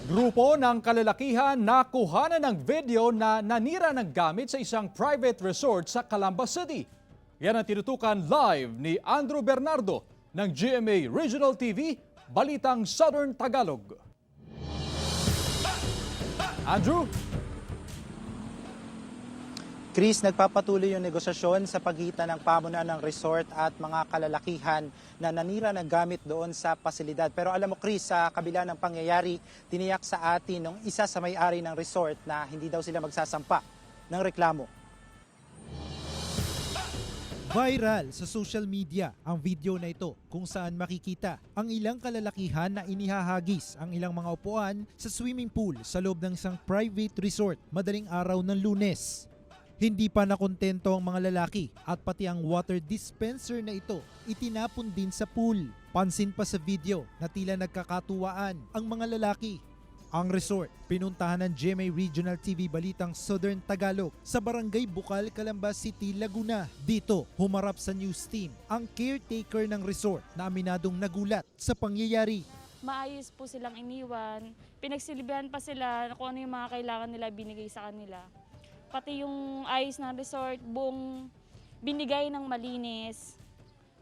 Grupo ng kalalakihan na kuhanan ng video na nanira ng gamit sa isang private resort sa Calamba City. Yan ang tinutukan live ni Andrew Bernardo ng GMA Regional TV, Balitang Southern Tagalog. Andrew? Chris, nagpapatuloy yung negosasyon sa pagitan ng pamunuan ng resort at mga kalalakihan na nanira ng gamit doon sa pasilidad. Pero alam mo Chris, sa kabila ng pangyayari, tiniyak sa atin ng isa sa may-ari ng resort na hindi daw sila magsasampa ng reklamo. Viral sa social media ang video na ito kung saan makikita ang ilang kalalakihan na inihahagis ang ilang mga upuan sa swimming pool sa loob ng isang private resort madaling araw ng Lunes. Hindi pa nakontento ang mga lalaki at pati ang water dispenser na ito itinapon din sa pool. Pansin pa sa video na tila nagkakatuwaan ang mga lalaki. Ang resort, pinuntahan ng GMA Regional TV Balitang Southern Tagalog sa Barangay Bukal, Calamba City, Laguna. Dito, humarap sa news team ang caretaker ng resort na aminadong nagulat sa pangyayari. Maayos po silang iniwan, pinagsilbihan pa sila kung ano yung mga kailangan nila binigay sa kanila. Pati yung ayos ng resort, buong binigay ng malinis,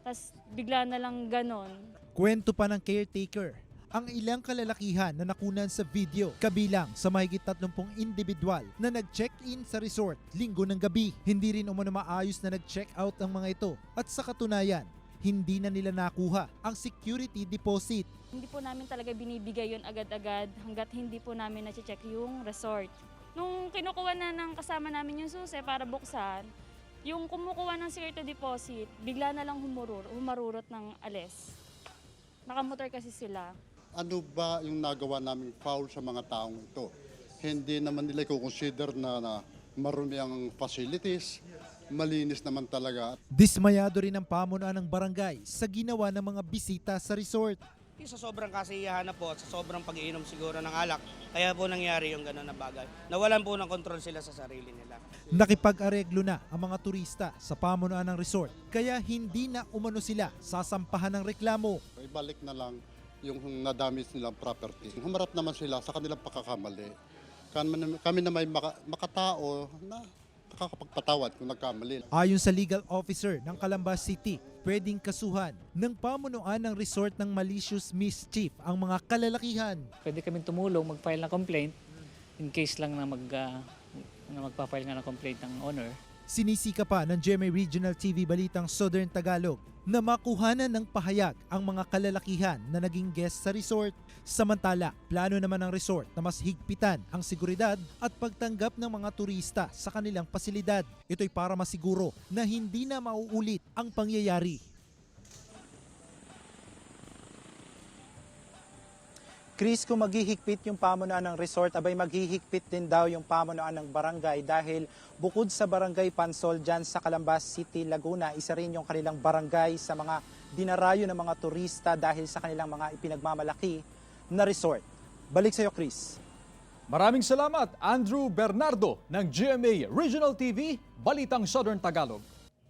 tas bigla na lang ganon. Kwento pa ng caretaker, ang ilang kalalakihan na nakunan sa video kabilang sa mahigit 30 individual na nag-check-in sa resort linggo ng gabi. Hindi rin umano maayos na nag-check out ang mga ito at sa katunayan, hindi na nila nakuha ang security deposit. Hindi po namin talaga binibigay yun agad-agad hanggat hindi po namin na-check yung resort. Nung kinukuha na ng kasama namin yung susi para buksan, yung kumukuha ng security deposit, bigla na lang humarurot ng alis. Nakamotor kasi sila. Ano ba yung nagawa naming foul sa mga taong ito? Hindi naman nila i-consider na marumi ang facilities, malinis naman talaga. Dismayado rin ang pamunuan ng barangay sa ginawa ng mga bisita sa resort. Sa sobrang kasiyahan na po at sa sobrang pag-iinom siguro ng alak, kaya po nangyari yung gano'n na bagay. Nawalan po ng kontrol sila sa sarili nila. Nakipag-areglo na ang mga turista sa pamunuan ng resort, kaya hindi na umano sila sasampahan ng reklamo. Ibalik na lang yung nadamage nilang property. Humarap naman sila sa kanilang pagkakamali. Kami na may makatao na nakakapagpatawad kung nagkamali. Ayon sa legal officer ng Calamba City, pwedeng kasuhan ng pamunuan ng resort ng malicious mischief ang mga kalalakihan. Pwede kami tumulong, mag-file ng complaint in case lang na magpa-file nga ng complaint ng owner. Sinisika pa ng GMA Regional TV Balitang Southern Tagalog na makuhanan ng pahayag ang mga kalalakihan na naging guest sa resort. Samantala, plano naman ng resort na mas higpitan ang seguridad at pagtanggap ng mga turista sa kanilang pasilidad. Ito'y para masiguro na hindi na mauulit ang pangyayari. Chris, kung maghihigpit yung pamunuan ng resort, abay maghihigpit din daw yung pamunuan ng barangay dahil bukod sa barangay Pansol dyan sa Calamba City, Laguna, isa rin yung kanilang barangay sa mga dinarayo ng mga turista dahil sa kanilang mga ipinagmamalaki na resort. Balik sa iyo, Chris. Maraming salamat, Andrew Bernardo ng GMA Regional TV, Balitang Southern Tagalog.